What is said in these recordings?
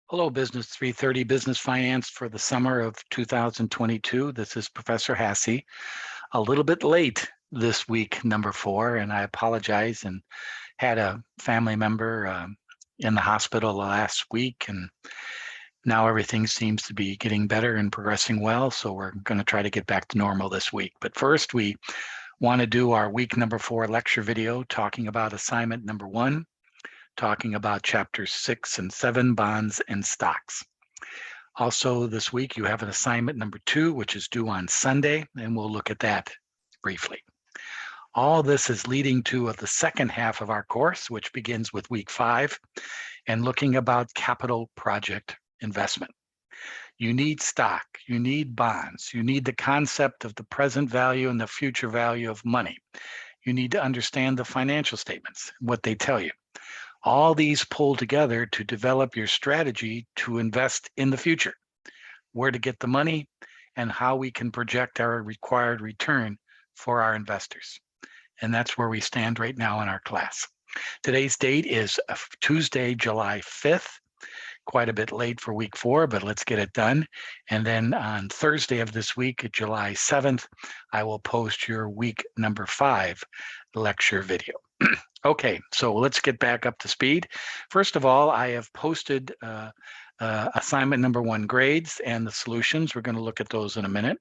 Hello, Business 330 Business Finance for the summer of 2022. This is Professor Hassey. A little bit late this week, number 4, and I apologize and had a family member in the hospital last week, and now everything seems to be getting better and progressing well, so we're going to try to get back to normal this week. But first, we want to do our week number 4 lecture video talking about assignment number 1, talking about chapters 6 and 7, bonds and stocks. Also this week, you have an assignment number 2, which is due on Sunday, and we'll look at that briefly. All this is leading to the second half of our course, which begins with week 5 and looking about capital project investment. You need stock, you need bonds, you need the concept of the present value and the future value of money. You need to understand the financial statements, what they tell you. All these pull together to develop your strategy to invest in the future, where to get the money, and how we can project our required return for our investors. And that's where we stand right now in our class. Today's date is Tuesday, July 5th. Quite a bit late for week 4, but let's get it done. And then on Thursday of this week, July 7th, I will post your week number 5 lecture video. Okay, so let's get back up to speed. First of all, I have posted assignment number 1 grades and the solutions. We're going to look at those in a minute.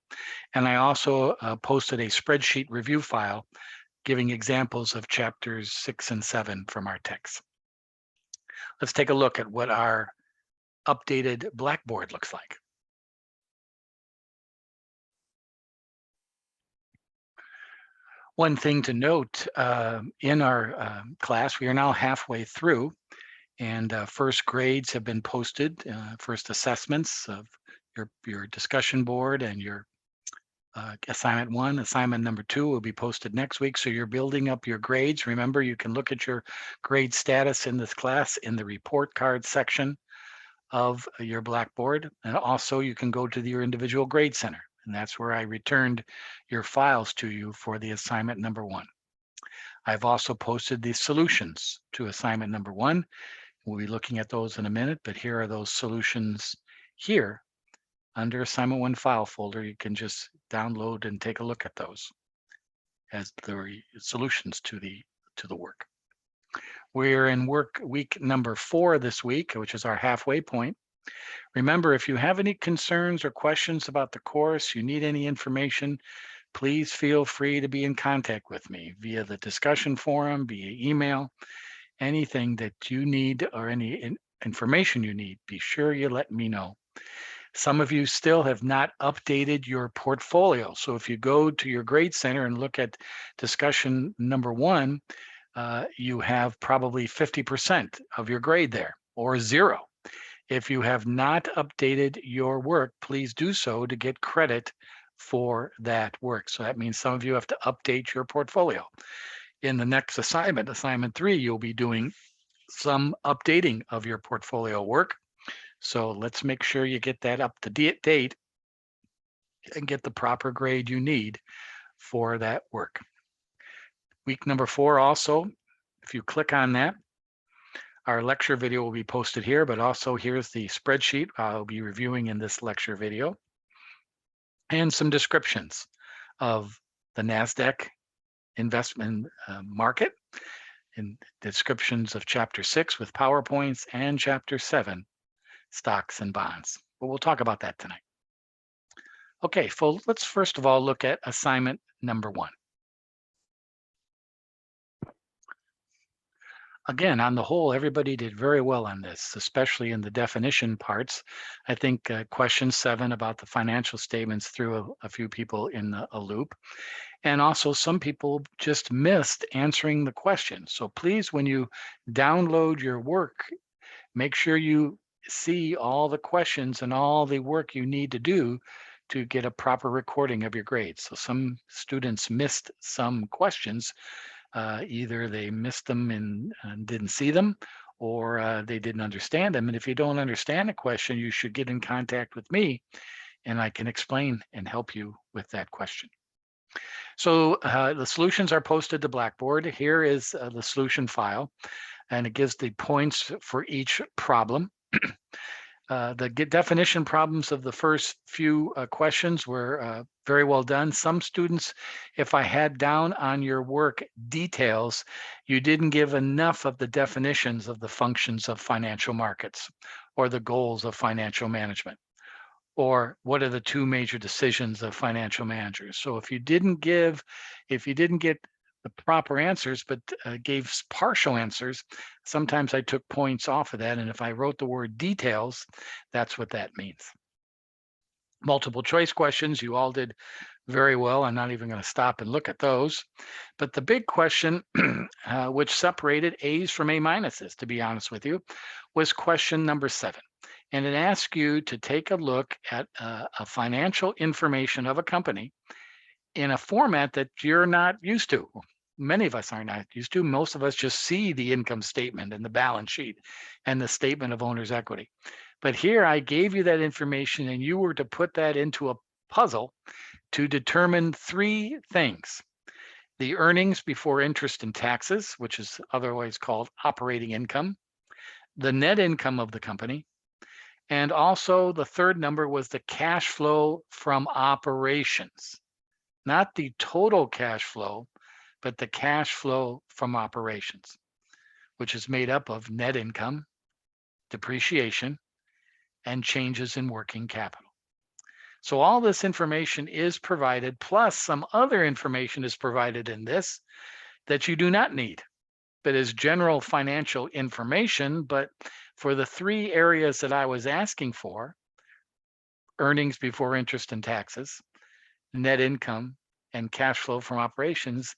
And I also posted a spreadsheet review file giving examples of chapters 6 and 7 from our text. Let's take a look at what our updated Blackboard looks like. One thing to note in our class, we are now halfway through, and first grades have been posted, first assessments of your discussion board and your assignment 1. Assignment number 2 will be posted next week, so you're building up your grades. Remember, you can look at your grade status in this class in the report card section of your Blackboard, and also you can go to your individual grade center. And that's where I returned your files to you for the assignment number 1. I've also posted the solutions to assignment number 1. We'll be looking at those in a minute, but here are those solutions here under assignment 1 file folder. You can just download and take a look at those as the solutions to the work. We're in work week number 4 this week, which is our halfway point. Remember, if you have any concerns or questions about the course, you need any information, please feel free to be in contact with me via the discussion forum, via email, anything that you need or any information you need, be sure you let me know. Some of you still have not updated your portfolio. So if you go to your grade center and look at discussion number 1, you have probably 50% of your grade there, or 0. If you have not updated your work, please do so to get credit for that work. So that means some of you have to update your portfolio. In the next assignment, assignment 3, you'll be doing some updating of your portfolio work. So let's make sure you get that up to date and get the proper grade you need for that work. Week number 4 also, if you click on that, our lecture video will be posted here, but also here's the spreadsheet I'll be reviewing in this lecture video, and some descriptions of the NASDAQ investment market, and descriptions of chapter 6 with PowerPoints and chapter 7, stocks and bonds. But we'll talk about that tonight. Okay, so let's first of all look at assignment number 1. Again, on the whole, everybody did very well on this, especially in the definition parts. I think question 7 about the financial statements threw a few people in a loop. And also some people just missed answering the question. So please, when you download your work, make sure you see all the questions and all the work you need to do to get a proper recording of your grades. So some students missed some questions. Either they missed them and didn't see them, or they didn't understand them. And if you don't understand a question, you should get in contact with me, and I can explain and help you with that question. So the solutions are posted to Blackboard. Here is the solution file, and it gives the points for each problem. The definition problems of the first few questions were very well done. Some students, if I had down on your work details, you didn't give enough of the definitions of the functions of financial markets or the goals of financial management, or what are the two major decisions of financial managers. So if you didn't get the proper answers, but gave partial answers, sometimes I took points off of that. And if I wrote the word details, that's what that means. Multiple choice questions, you all did very well. I'm not even going to stop and look at those. But the big question, which separated A's from A minuses, to be honest with you, was question number 7. And it asks you to take a look at a financial information of a company in a format that you're not used to. Many of us are not used to. Most of us just see the income statement and the balance sheet and the statement of owner's equity. But here I gave you that information and you were to put that into a puzzle to determine 3 things: the earnings before interest and taxes, which is otherwise called operating income, the net income of the company, and also the third number was the cash flow from operations. Not the total cash flow, but the cash flow from operations, which is made up of net income, depreciation, and changes in working capital. So all this information is provided, plus some other information is provided in this that you do not need, but is general financial information. But for the 3 areas that I was asking for, earnings before interest and taxes, net income, and cash flow from operations,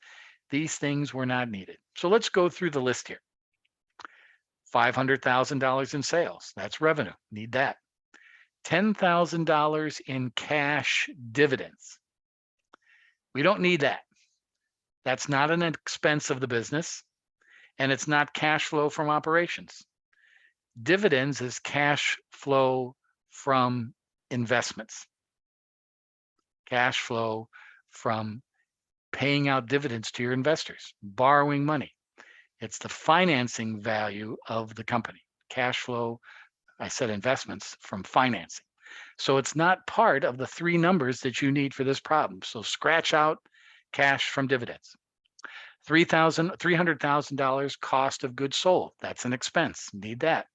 these things were not needed. So let's go through the list here. $500,000 in sales, that's revenue, need that. $10,000 in cash dividends. We don't need that. That's not an expense of the business, and it's not cash flow from operations. Dividends is cash flow from investments. Cash flow from paying out dividends to your investors, borrowing money. It's the financing value of the company. Cash flow, I said investments, from financing. So it's not part of the 3 numbers that you need for this problem. So scratch out cash from dividends. $300,000 cost of goods sold. That's an expense. Need that.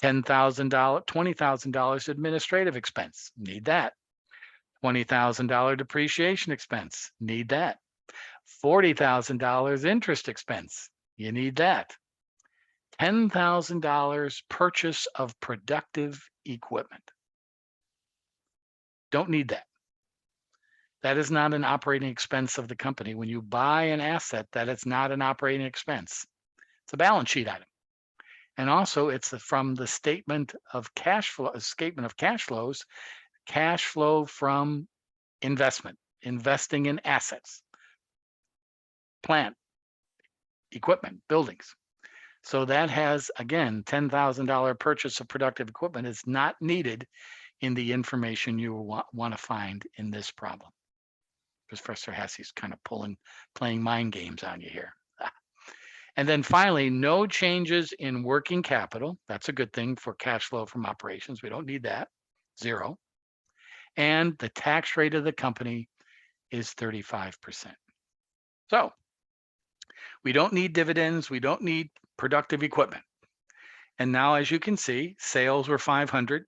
$20,000 administrative expense. Need that. $20,000 depreciation expense. Need that. $40,000 interest expense. You need that. $10,000 purchase of productive equipment. Don't need that. That is not an operating expense of the company. When you buy an asset, that is not an operating expense. It's a balance sheet item. And also it's from the statement of cash flows, cash flow from investment, investing in assets, plant, equipment, buildings. So that has, again, $10,000 purchase of productive equipment is not needed in the information you want to find in this problem. Professor Hassey's kind of playing mind games on you here. And then finally, no changes in working capital. That's a good thing for cash flow from operations. We don't need that, 0. And the tax rate of the company is 35%. So we don't need dividends. We don't need productive equipment. And now, as you can see, sales were 500,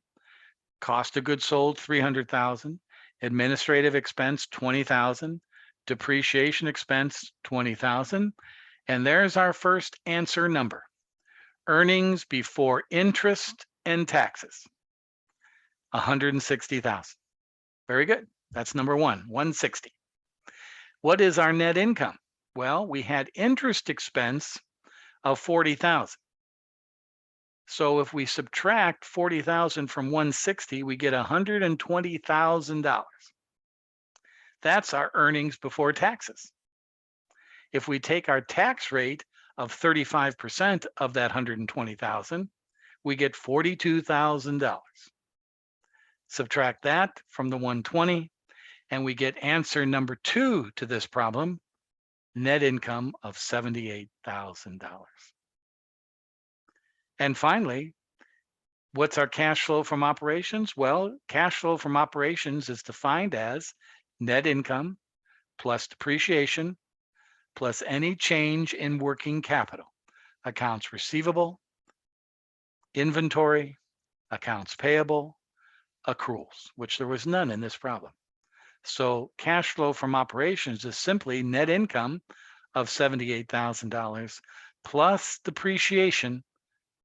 cost of goods sold 300,000, administrative expense 20,000, depreciation expense 20,000, and there's our first answer number: earnings before interest and taxes, 160,000. Very good. That's number 1, 160. What is our net income? Well, we had interest expense of 40,000. So if we subtract 40,000 from 160, we get $120,000. That's our earnings before taxes. If we take our tax rate of 35% of that 120,000, we get $42,000. Subtract that from the 120, and we get answer number 2 to this problem, net income of $78,000. And finally, What's our cash flow from operations? Well, cash flow from operations is defined as net income plus depreciation plus any change in working capital, accounts receivable, inventory, accounts payable, accruals, which there was none in this problem. So cash flow from operations is simply net income of $78,000 plus depreciation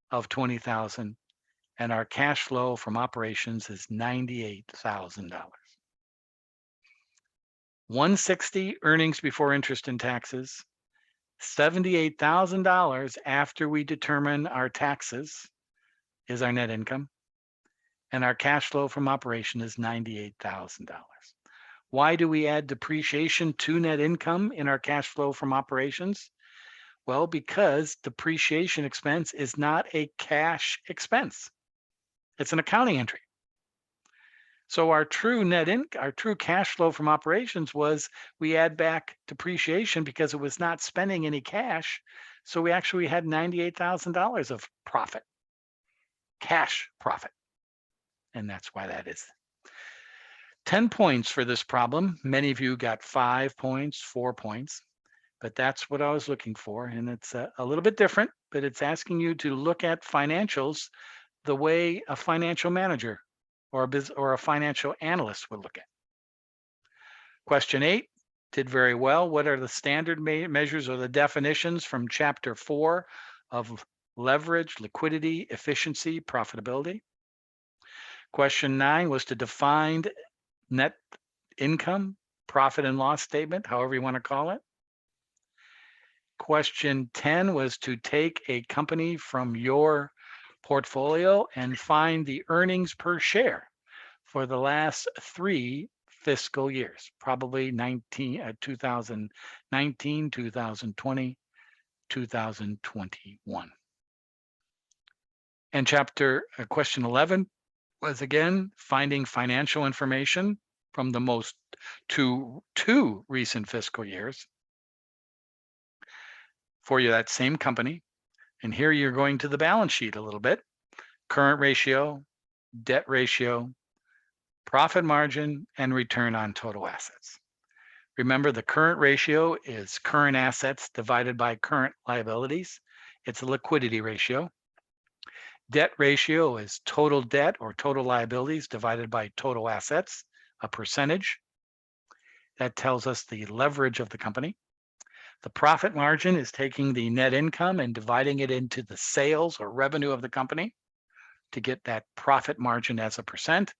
of $20,000, and our cash flow from operations is $98,000. 160 earnings before interest and taxes, $78,000 after we determine our taxes is our net income, and our cash flow from operation is $98,000. Why do we add depreciation to net income in our cash flow from operations? Well, because depreciation expense is not a cash expense. It's an accounting entry. So our true our true cash flow from operations was we add back depreciation because it was not spending any cash. So we actually had $98,000 of profit, cash profit. And that's why that is 10 points for this problem. Many of you got 5 points, 4 points, but that's what I was looking for. And it's a little bit different, but it's asking you to look at financials the way a financial manager or a financial analyst would look at. Question 8, did very well. What are the standard measures or the definitions from chapter 4 of leverage, liquidity, efficiency, profitability? Question 9 was to define net income, profit and loss statement, however you want to call it. Question 10 was to take a company from your portfolio and find the earnings per share for the last 3 fiscal years, probably 2019, 2020, 2021. And question 11 was again finding financial two recent fiscal years for that same company. And here you're going to the balance sheet a little bit. Current ratio, debt ratio, profit margin, and return on total assets. Remember, the current ratio is current assets divided by current liabilities. It's a liquidity ratio. Debt ratio is total debt or total liabilities divided by total assets, a percentage. That tells us the leverage of the company. The profit margin is taking the net income and dividing it into the sales or revenue of the company to get that profit margin as a percent.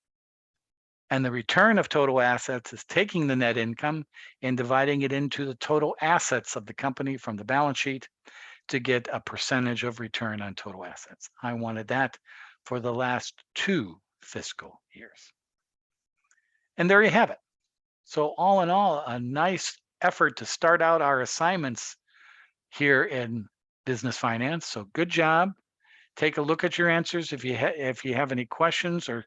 And the return of total assets is taking the net income and dividing it into the total assets of the company from the balance sheet to get a percentage of return on total assets. I wanted that for the last 2 fiscal years. And there you have it. So all in all, a nice effort to start out our assignments here in business finance. So good job. Take a look at your answers. If you have any questions or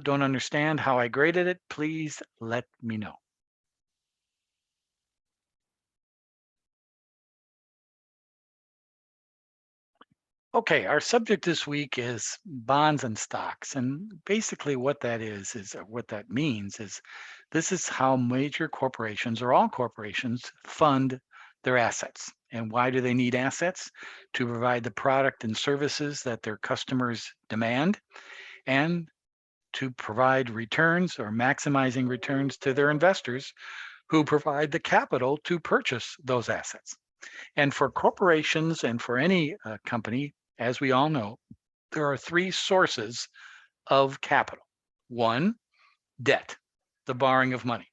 don't understand how I graded it, please let me know. Okay, our subject this week is bonds and stocks. And basically what that what that means is this is how major corporations or all corporations fund their assets. And why do they need assets? To provide the product and services that their customers demand and to provide returns or maximizing returns to their investors who provide the capital to purchase those assets. And for corporations and for any company, as we all know, there are 3 sources of capital. 1, debt, the borrowing of money.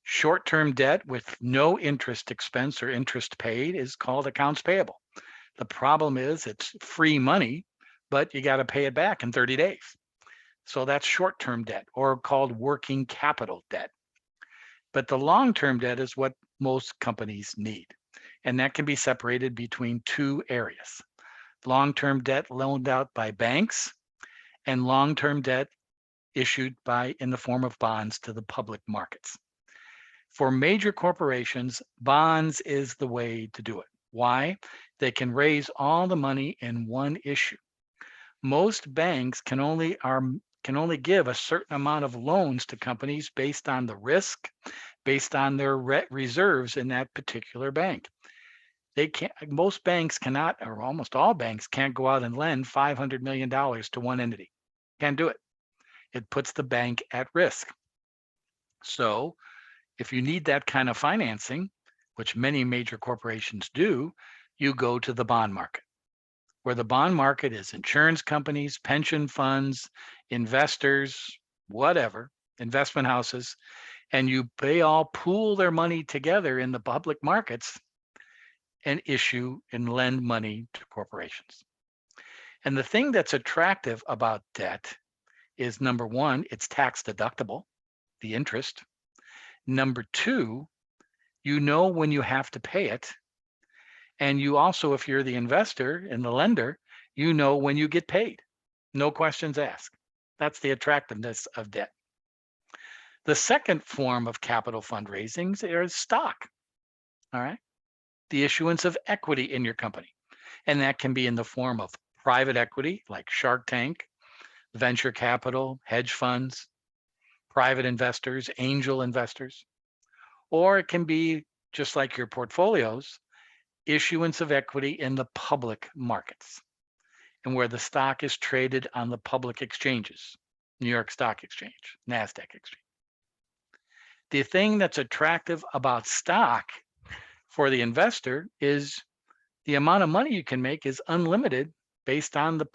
Short-term debt with no interest expense or interest paid is called accounts payable. The problem is it's free money, but you got to pay it back in 30 days. So that's short-term debt or called working capital debt. But the long-term debt is what most companies need. And that can be separated between 2 areas. Long-term debt loaned out by banks and long-term debt issued in the form of bonds to the public markets. For major corporations, bonds is the way to do it. Why? They can raise all the money in one issue. Most banks can only give a certain amount of loans to companies based on the risk, based on their reserves in that particular bank. They can't, most banks cannot, or almost all banks can't go out and lend $500 million to one entity. Can't do it. It puts the bank at risk. So if you need that kind of financing, which many major corporations do, you go to the bond market, where the bond market is insurance companies, pension funds, investors, whatever, investment houses, and they all pool their money together in the public markets and issue and lend money to corporations. And the thing that's attractive about debt is, number one, it's tax deductible, the interest. Number two, you know when you have to pay it. And you also, if you're the investor and the lender, you know when you get paid. No questions asked. That's the attractiveness of debt. The second form of capital fundraising is stock. All right. The issuance of equity in your company. And that can be in the form of private equity, like Shark Tank, venture capital, hedge funds, private investors, angel investors. Or it can be just like your portfolios, issuance of equity in the public markets, and where the stock is traded on the public exchanges, New York Stock Exchange, NASDAQ Exchange. The thing that's attractive about stock for the investor is the amount of money you can make is unlimited based on the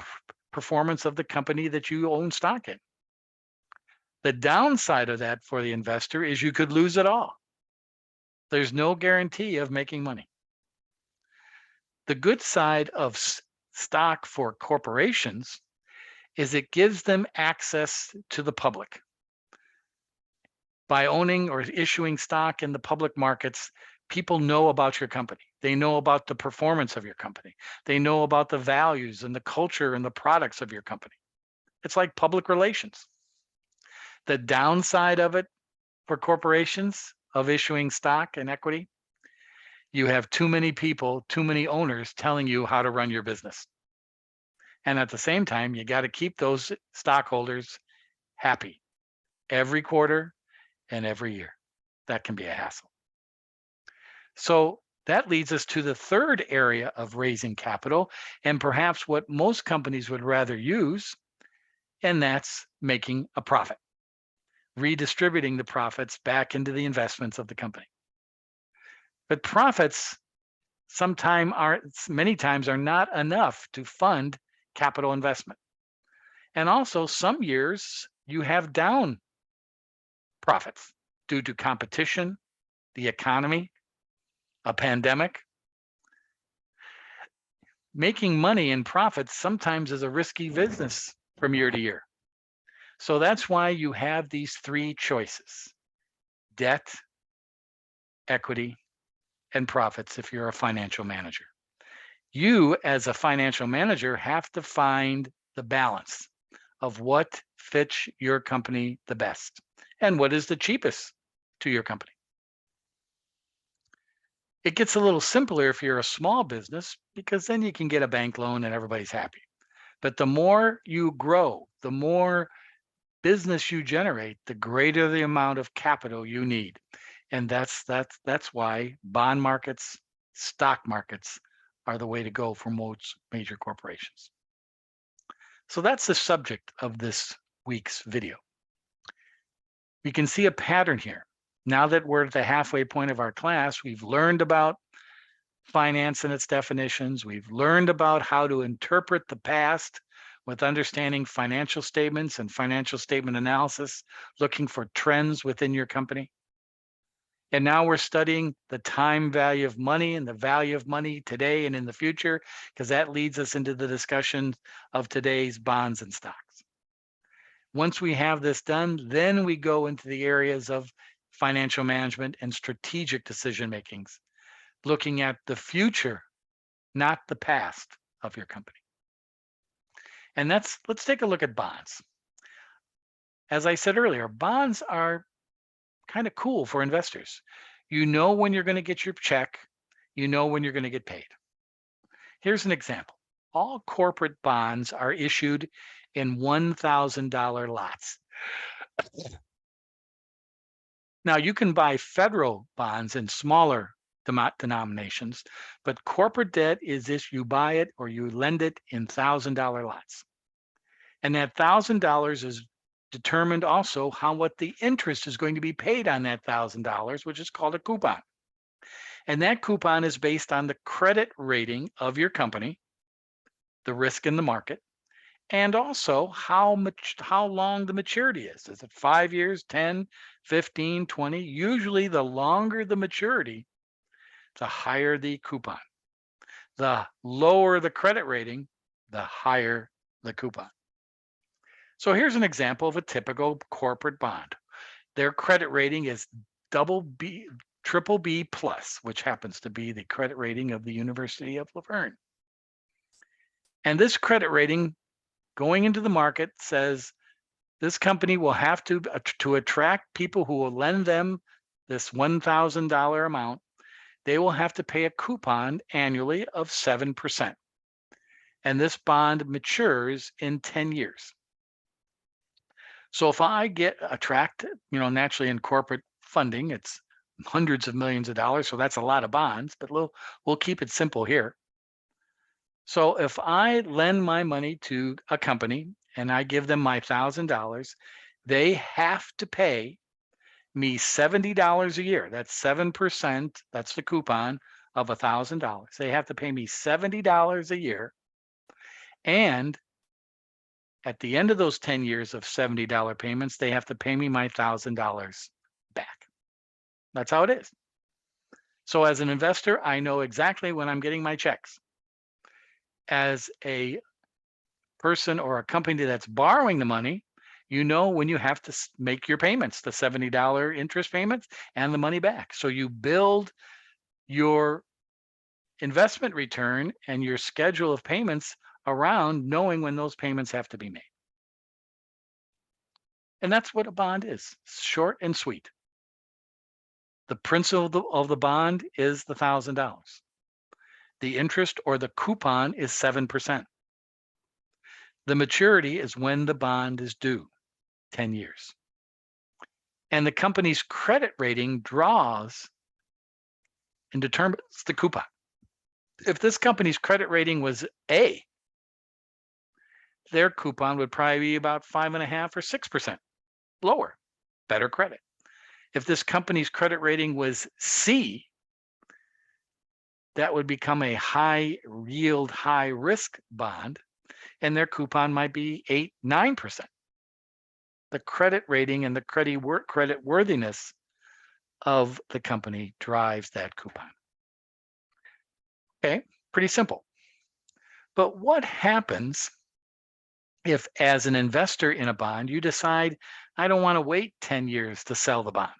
performance of the company that you own stock in. The downside of that for the investor is you could lose it all. There's no guarantee of making money. The good side of stock for corporations is it gives them access to the public. By owning or issuing stock in the public markets, people know about your company. They know about the performance of your company. They know about the values and the culture and the products of your company. It's like public relations. The downside of it for corporations of issuing stock and equity, you have too many people, too many owners telling you how to run your business. And at the same time, you got to keep those stockholders happy every quarter and every year. That can be a hassle. So that leads us to the third area of raising capital, and perhaps what most companies would rather use, and that's making a profit, redistributing the profits back into the investments of the company. But profits many times are not enough to fund capital investment. And also some years you have down profits due to competition, the economy, a pandemic. Making money in profits sometimes is a risky business from year to year. So that's why you have these three choices: debt, equity, and profits if you're a financial manager. You, as a financial manager, have to find the balance of what fits your company the best and what is the cheapest to your company. It gets a little simpler if you're a small business, because then you can get a bank loan and everybody's happy. But the more you grow, the more business you generate, the greater the amount of capital you need. And that's why bond markets, stock markets are the way to go for most major corporations. So that's the subject of this week's video. We can see a pattern here. Now that we're at the halfway point of our class, we've learned about finance and its definitions. We've learned about how to interpret the past with understanding financial statements and financial statement analysis, looking for trends within your company. And now we're studying the time value of money and the value of money today and in the future, because that leads us into the discussion of today's bonds and stocks. Once we have this done, then we go into the areas of financial management and strategic decision makings, looking at the future, not the past of your company. And let's take a look at bonds. As I said earlier, bonds are kind of cool for investors. You know when you're going to get your check, you know when you're going to get paid. Here's an example. all corporate bonds are issued in $1,000 lots. Now, you can buy federal bonds in smaller denominations, but corporate debt is this: you buy it or you lend it in $1,000 lots. And that $1,000 is determined also what the interest is going to be paid on that $1,000, which is called a coupon. And that coupon is based on the credit rating of your company, the risk in the market, and also how long the maturity is. Is it 5 years, 10, 15, 20? Usually the longer the maturity, the higher the coupon. The lower the credit rating, the higher the coupon. So here's an example of a typical corporate bond. Their credit rating is triple B plus, which happens to be the credit rating of the University of Laverne. And this credit rating going into the market says this company will have to attract people who will lend them this $1,000 amount. They will have to pay a coupon annually of 7%. And this bond matures in 10 years. So if I attract, naturally in corporate funding, it's hundreds of millions of dollars. So that's a lot of bonds, but we'll keep it simple here. So if I lend my money to a company and I give them my $1,000, they have to pay me $70 a year. That's 7%. That's the coupon of $1,000. They have to pay me $70 a year. And at the end of those 10 years of $70 payments, they have to pay me my $1,000 back. That's how it is. So as an investor, I know exactly when I'm getting my checks. As a person or a company that's borrowing the money, you know when you have to make your payments, the $70 interest payments and the money back. So you build your investment return and your schedule of payments around knowing when those payments have to be made. And that's what a bond is, short and sweet. The principal of the bond is the $1,000. The interest or the coupon is 7%. The maturity is when the bond is due, 10 years. And the company's credit rating draws and determines the coupon. If this company's credit rating was A, their coupon would probably be about 5.5 or 6% lower, better credit. If this company's credit rating was C, that would become a high yield, high risk bond, and their coupon might be 8, 9%. The credit rating and the credit worthiness of the company drives that coupon. Okay, pretty simple. But what happens if, as an investor in a bond, you decide, I don't want to wait 10 years to sell the bond.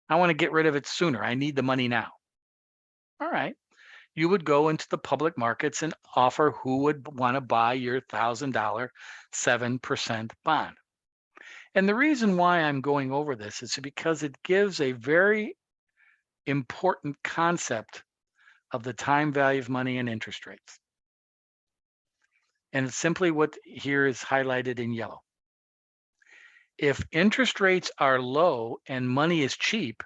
I want to get rid of it sooner. I need the money now. All right. You would go into the public markets and offer who would want to buy your $1,000 7% bond. And the reason why I'm going over this is because it gives a very important concept of the time value of money and interest rates. And it's simply what here is highlighted in yellow. If interest rates are low and money is cheap,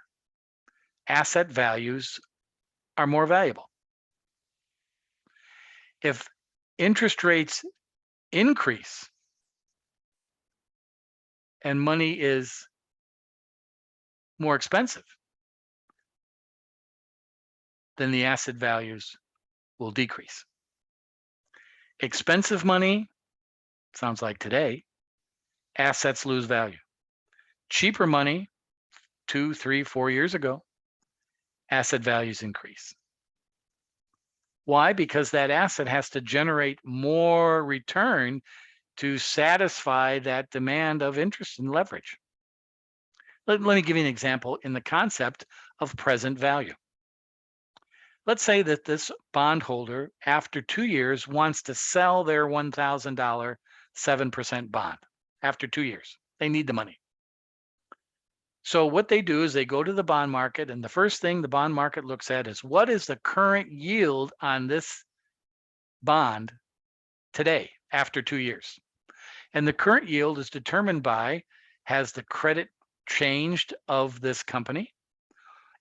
asset values are more valuable. If interest rates increase and money is more expensive, then the asset values will decrease. Expensive money, sounds like today, assets lose value. Cheaper money, 2, 3, 4 years ago, asset values increase. Why? Because that asset has to generate more return to satisfy that demand of interest and leverage. Let me give you an example in the concept of present value. Let's say that this bondholder, after 2 years, wants to sell their $1,000 7% bond. After 2 years, they need the money. So what they do is they go to the bond market, and the first thing the bond market looks at is what is the current yield on this bond today after 2 years. And the current yield is determined by, has the credit changed of this company,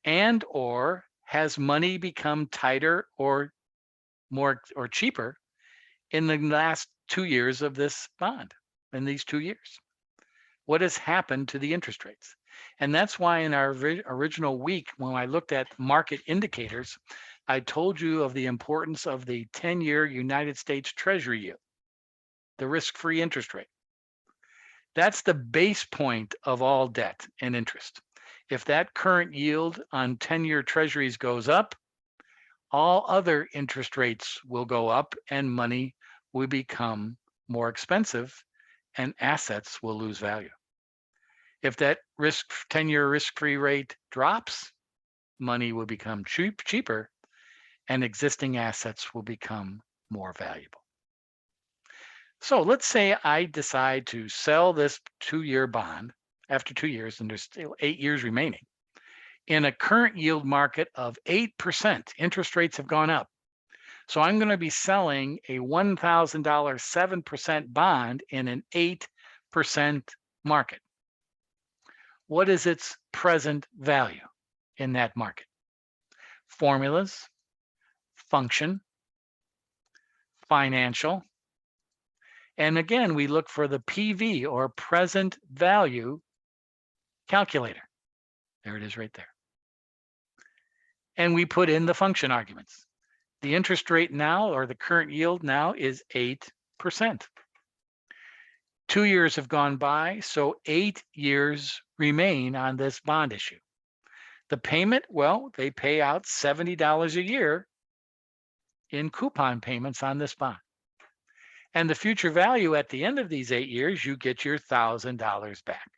and or has money become tighter or more or cheaper in the last 2 years of this bond, in these 2 years? What has happened to the interest rates? And that's why in our original week, when I looked at market indicators, I told you of the importance of the 10-year United States Treasury yield, the risk-free interest rate. That's the base point of all debt and interest. If that current yield on 10-year treasuries goes up, all other interest rates will go up and money will become more expensive and assets will lose value. If that 10-year risk-free rate drops, money will become cheaper and existing assets will become more valuable. So let's say I decide to sell this 2-year bond after 2 years, and there's still 8 years remaining. In a current yield market of 8%, interest rates have gone up. So I'm going to be selling a $1,000 7% bond in an 8% market. What is its present value in that market? Formulas, function, financial. And again, we look for the PV, or present value calculator. There it is right there. And we put in the function arguments. The interest rate now, or the current yield now, is 8%. 2 years have gone by, so 8 years remain on this bond issue. The payment, well, they pay out $70 a year in coupon payments on this bond. And the future value at the end of these 8 years, you get your $1,000 back.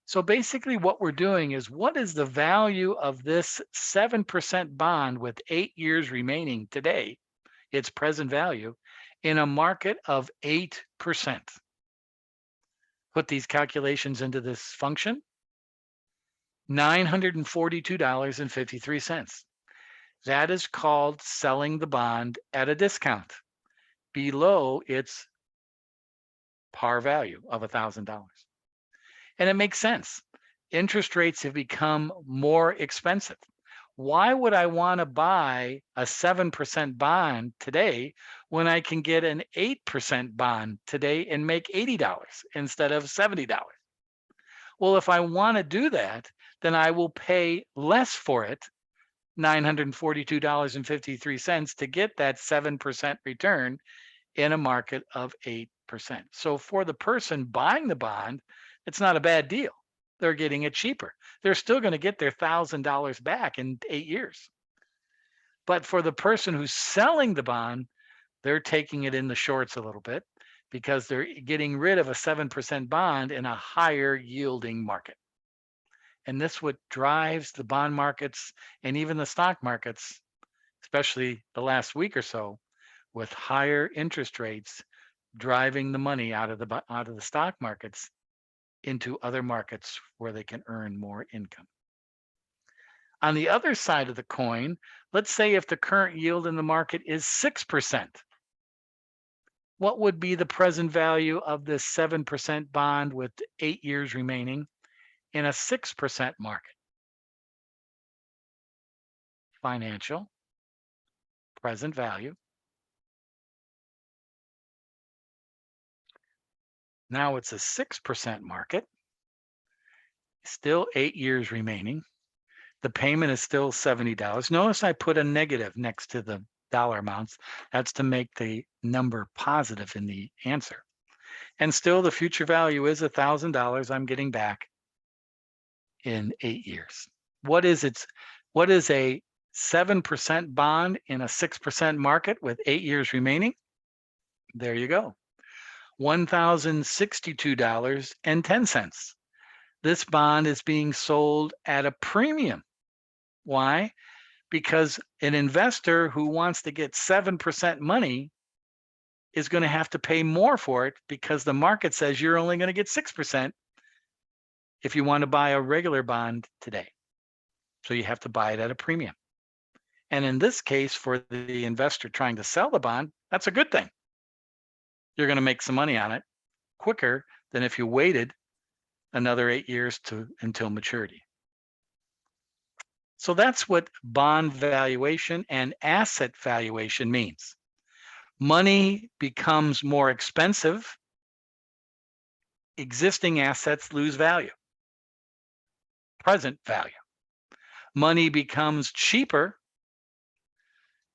So basically what we're doing is, what is the value of this 7% bond with 8 years remaining today, its present value, in a market of 8%? Put these calculations into this function, $942.53. That is called selling the bond at a discount below its par value of $1,000. And it makes sense. Interest rates have become more expensive. Why would I want to buy a 7% bond today when I can get an 8% bond today and make $80 instead of $70? Well, if I want to do that, then I will pay less for it, $942.53, to get that 7% return in a market of 8%. So for the person buying the bond, it's not a bad deal. They're getting it cheaper. They're still going to get their $1,000 back in 8 years. But for the person who's selling the bond, they're taking it in the shorts a little bit because they're getting rid of a 7% bond in a higher yielding market. And this what drives the bond markets and even the stock markets, especially the last week or so, with higher interest rates driving the money out of the stock markets into other markets where they can earn more income. On the other side of the coin, let's say if the current yield in the market is 6%, what would be the present value of this 7% bond with 8 years remaining in a 6% market? Financial, present value. Now it's a 6% market, still 8 years remaining. The payment is still $70. Notice I put a negative next to the dollar amounts. That's to make the number positive in the answer. And still the future value is $1,000 I'm getting back in 8 years. What is a 7% bond in a 6% market with 8 years remaining? There you go. $1,062.10. This bond is being sold at a premium. Why? Because an investor who wants to get 7% money is going to have to pay more for it, because the market says you're only going to get 6% if you want to buy a regular bond today. So you have to buy it at a premium. And in this case, for the investor trying to sell the bond, that's a good thing. You're going to make some money on it quicker than if you waited another 8 years until maturity. So that's what bond valuation and asset valuation means. Money becomes more expensive, existing assets lose value, present value. Money becomes cheaper,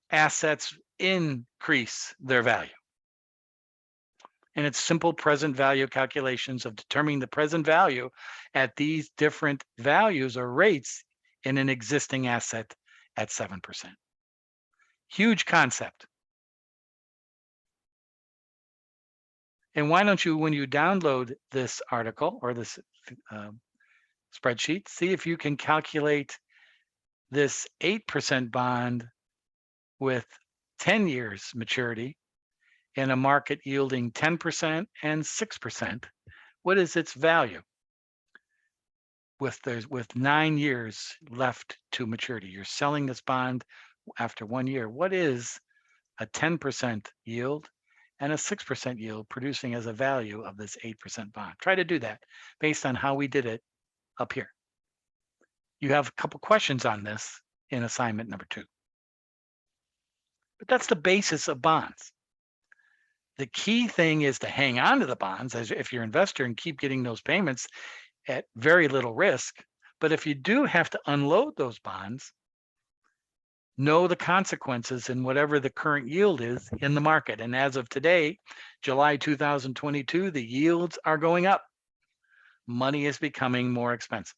assets increase their value. And it's simple present value calculations of determining the present value at these different values or rates in an existing asset at 7%. Huge concept. And why don't you, when you download this article or this spreadsheet, see if you can calculate this 8% bond with 10 years maturity in a market yielding 10% and 6%. What is its value with 9 years left to maturity? You're selling this bond after 1 year. What is a 10% yield and a 6% yield producing as a value of this 8% bond? Try to do that based on how we did it up here. You have a couple questions on this in assignment number 2. But that's the basis of bonds. The key thing is to hang on to the bonds as if you're an investor and keep getting those payments at very little risk. But if you do have to unload those bonds, know the consequences in whatever the current yield is in the market. And as of today, July 2022, the yields are going up. Money is becoming more expensive.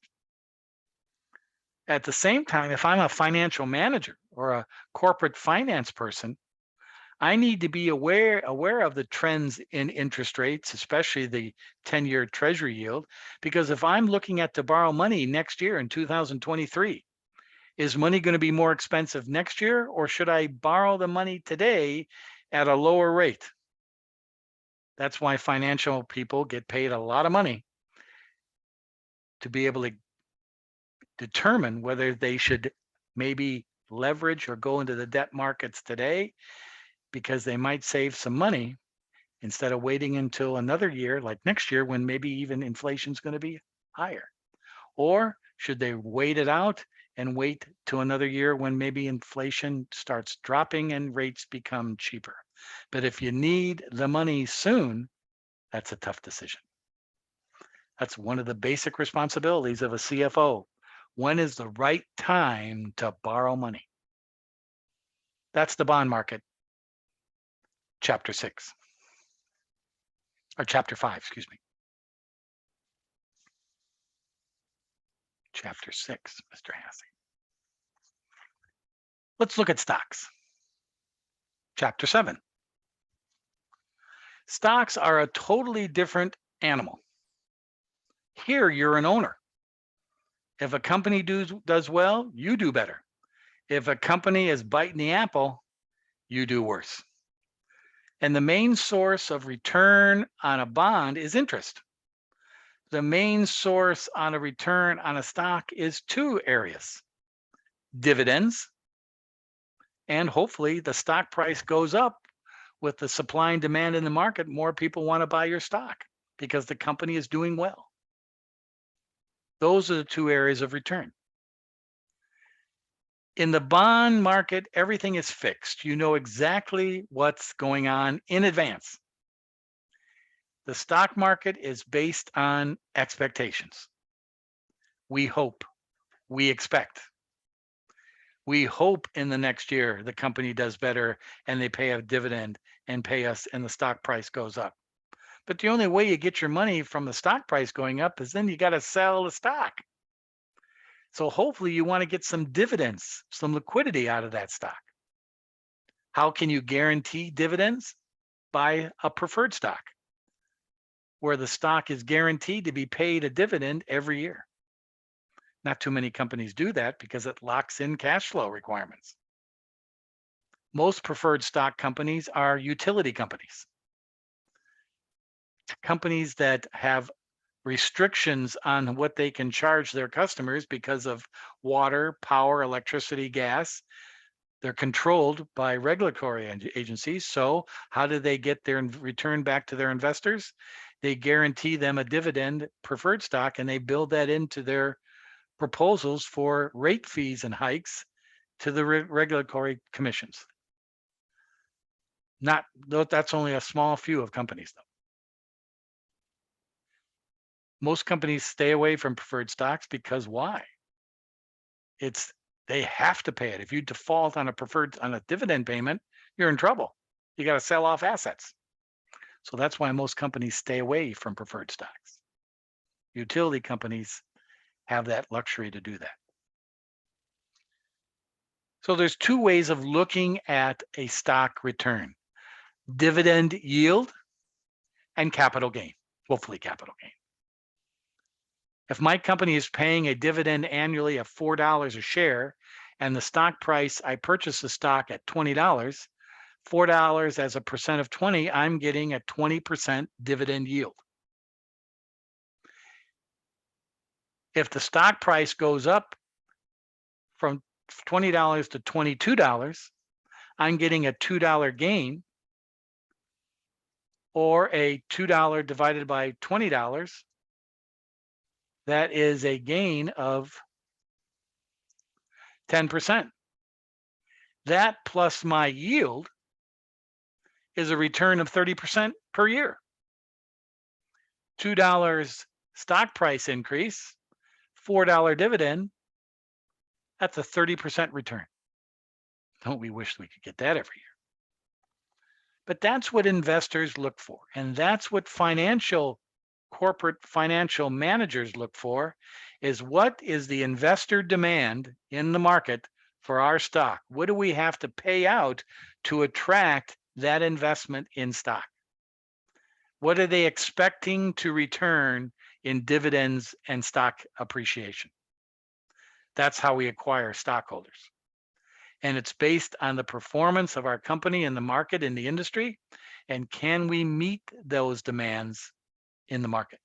At the same time, if I'm a financial manager or a corporate finance person, I need to be aware of the trends in interest rates, especially the 10-year treasury yield, because if I'm looking at to borrow money next year in 2023, is money going to be more expensive next year, or should I borrow the money today at a lower rate? That's why financial people get paid a lot of money to be able to determine whether they should maybe leverage or go into the debt markets today, because they might save some money instead of waiting until another year, like next year, when maybe even inflation's going to be higher. Or should they wait it out and wait to another year when maybe inflation starts dropping and rates become cheaper? But if you need the money soon, that's a tough decision. That's one of the basic responsibilities of a CFO. When is the right time to borrow money? That's the bond market, chapter 6, or chapter 5, excuse me. Chapter 6, Mr. Hassey. Let's look at stocks. Chapter 7. Stocks are a totally different animal. Here, you're an owner. If a company does well, you do better. If a company is biting the apple, you do worse. And the main source of return on a bond is interest. The main source on a return on a stock is 2 areas: dividends, and hopefully the stock price goes up with the supply and demand in the market. More people want to buy your stock because the company is doing well. Those are the 2 areas of return. In the bond market, everything is fixed. You know exactly what's going on in advance. The stock market is based on expectations. We hope, we expect. We hope in the next year the company does better and they pay a dividend and pay us and the stock price goes up. But the only way you get your money from the stock price going up is then you got to sell the stock. So hopefully you want to get some dividends, some liquidity out of that stock. How can you guarantee dividends? Buy a preferred stock, where the stock is guaranteed to be paid a dividend every year. Not too many companies do that because it locks in cash flow requirements. Most preferred stock companies are utility companies. Companies that have restrictions on what they can charge their customers because of water, power, electricity, gas. They're controlled by regulatory agencies. So how do they get their return back to their investors? They guarantee them a dividend preferred stock, and they build that into their proposals for rate fees and hikes to the regulatory commissions. Not that's only a small few of companies, though. Most companies stay away from preferred stocks because why? They have to pay it. If you default on a dividend payment, you're in trouble. You got to sell off assets. So that's why most companies stay away from preferred stocks. Utility companies have that luxury to do that. So there's two ways of looking at a stock return: dividend yield and capital gain, hopefully capital gain. If my company is paying a dividend annually of $4 a share, and the stock price, I purchase the stock at $20, $4 as a percent of 20, I'm getting a 20% dividend yield. If the stock price goes up from $20 to $22, I'm getting a $2 gain, or a $2 divided by $20. That is a gain of 10%. That plus my yield is a return of 30% per year. $2 stock price increase, $4 dividend, that's a 30% return. Don't we wish we could get that every year? But that's what investors look for. And that's what corporate financial managers look for, is what is the investor demand in the market for our stock? What do we have to pay out to attract that investment in stock? What are they expecting to return in dividends and stock appreciation? That's how we acquire stockholders. And it's based on the performance of our company in the market, in the industry, and can we meet those demands in the market?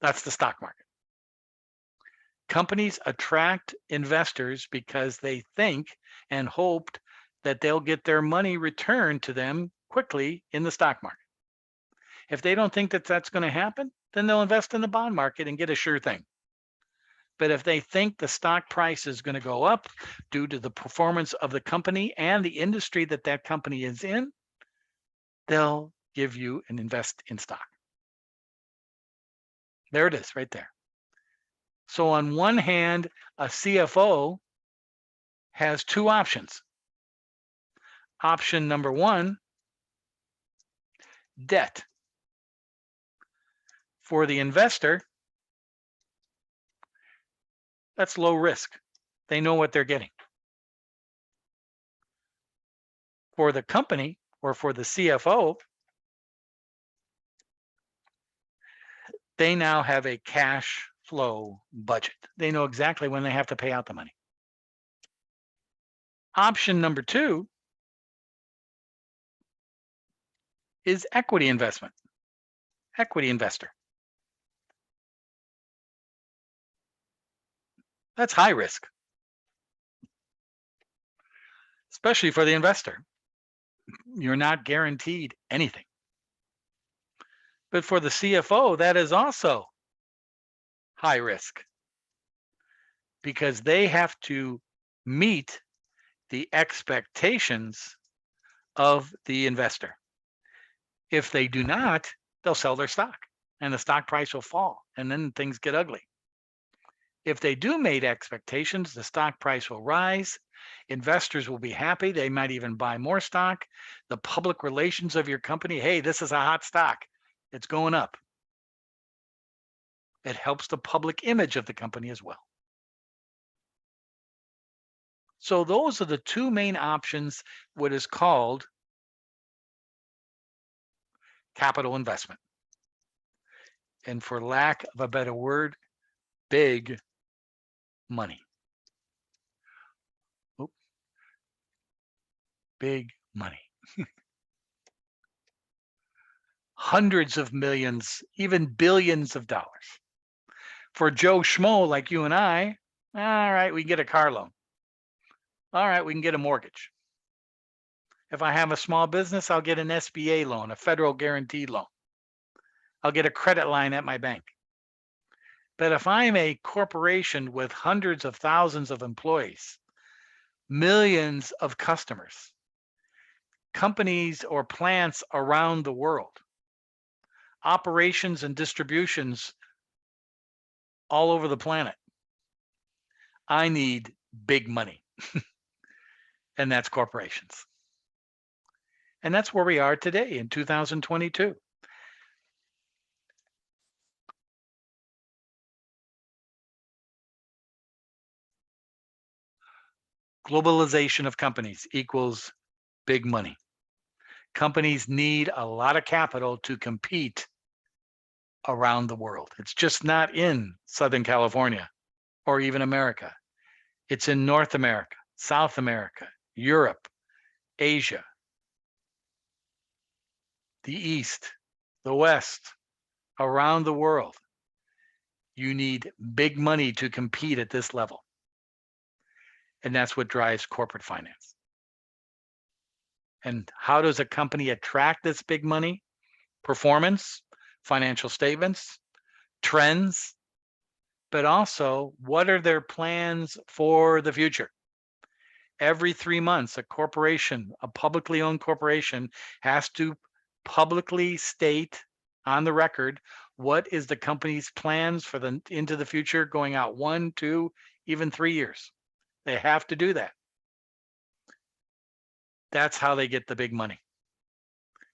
That's the stock market. Companies attract investors because they think and hope that they'll get their money returned to them quickly in the stock market. If they don't think that that's going to happen, then they'll invest in the bond market and get a sure thing. But if they think the stock price is going to go up due to the performance of the company and the industry that that company is in, they'll give you and invest in stock. There it is right there. So on one hand, a CFO has two options. Option number one, debt. For the investor, that's low risk. They know what they're getting. For the company or for the CFO, they now have a cash flow budget. They know exactly when they have to pay out the money. Option number two is equity investment, equity investor. That's high risk, especially for the investor. You're not guaranteed anything. But for the CFO, that is also high risk, because they have to meet the expectations of the investor. If they do not, they'll sell their stock and the stock price will fall, and then things get ugly. If they do meet expectations, the stock price will rise. Investors will be happy. They might even buy more stock. The public relations of your company, hey, this is a hot stock. It's going up. It helps the public image of the company as well. So those are the two main options, what is called capital investment. And for lack of a better word, big money. Oop. Big money. Hundreds of millions, even billions of dollars. For Joe Schmo like you and I, all right, we can get a car loan. All right, we can get a mortgage. If I have a small business, I'll get an SBA loan, a federal guaranteed loan. I'll get a credit line at my bank. But if I'm a corporation with hundreds of thousands of employees, millions of customers, companies or plants around the world, operations and distributions all over the planet, I need big money, and that's corporations. And that's where we are today in 2022. Globalization of companies equals big money. Companies need a lot of capital to compete around the world. It's just not in Southern California or even America. It's in North America, South America, Europe, Asia, the East, the West, around the world. You need big money to compete at this level. And that's what drives corporate finance. And how does a company attract this big money? Performance, financial statements, trends, but also what are their plans for the future? Every 3 months, a corporation, a publicly owned corporation, has to publicly state on the record what is the company's plans for the into the future, going out 1, 2, even 3 years. They have to do that. That's how they get the big money.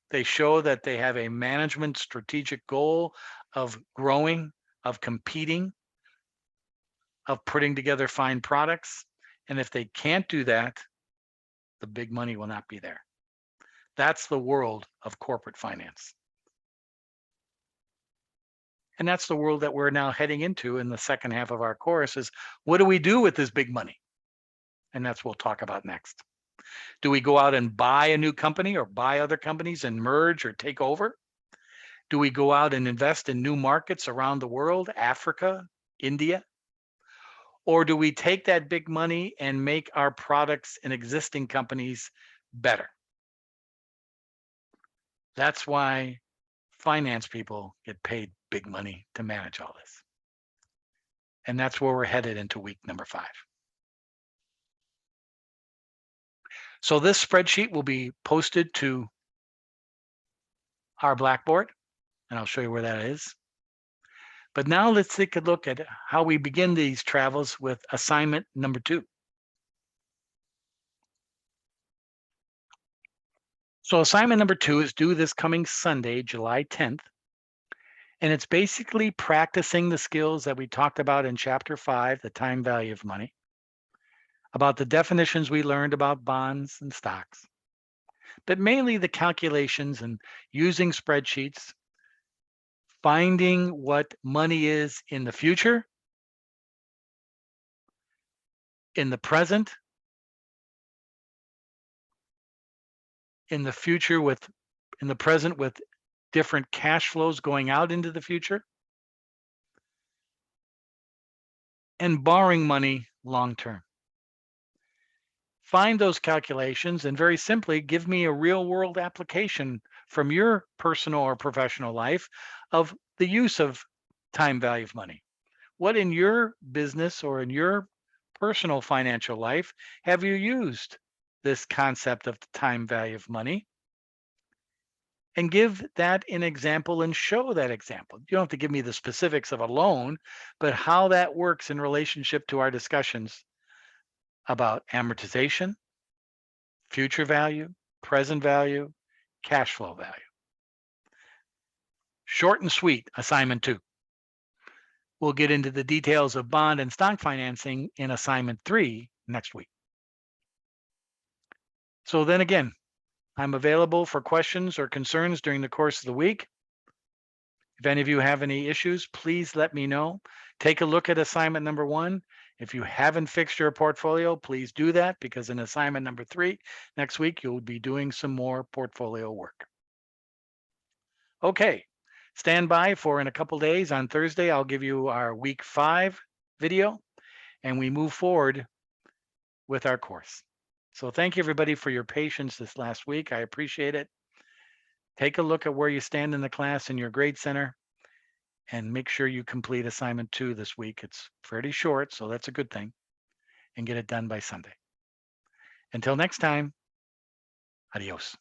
They show that they have a management strategic goal of growing, of competing, of putting together fine products. And if they can't do that, the big money will not be there. That's the world of corporate finance. And that's the world that we're now heading into in the second half of our course is what do we do with this big money? And that's what we'll talk about next. Do we go out and buy a new company or buy other companies and merge or take over? Do we go out and invest in new markets around the world, Africa, India? Or do we take that big money and make our products in existing companies better? That's why finance people get paid big money to manage all this. And that's where we're headed into week number 5. So this spreadsheet will be posted to our Blackboard, and I'll show you where that is. But now let's take a look at how we begin these travels with assignment number 2. So assignment number 2 is due this coming Sunday, July 10th. And it's basically practicing the skills that we talked about in chapter 5, the time value of money, about the definitions we learned about bonds and stocks, but mainly the calculations and using spreadsheets, finding what money is in the future, in the present, in the future with, in the present with different cash flows going out into the future, and borrowing money long term. Find those calculations and very simply give me a real world application from your personal or professional life of the use of time value of money. What in your business or in your personal financial life have you used this concept of the time value of money? And give that an example and show that example. You don't have to give me the specifics of a loan, but how that works in relationship to our discussions about amortization, future value, present value, cash flow value. Short and sweet, assignment 2. We'll get into the details of bond and stock financing in assignment 3 next week. So then again, I'm available for questions or concerns during the course of the week. If any of you have any issues, please let me know. Take a look at assignment number 1. If you haven't fixed your portfolio, please do that because in assignment number 3, next week, you'll be doing some more portfolio work. Okay, stand by for in a couple days on Thursday, I'll give you our week 5 video and we move forward with our course. So thank you everybody for your patience this last week. I appreciate it. Take a look at where you stand in the class in your grade center and make sure you complete assignment 2 this week. It's pretty short, so that's a good thing, and get it done by Sunday. Until next time, adios.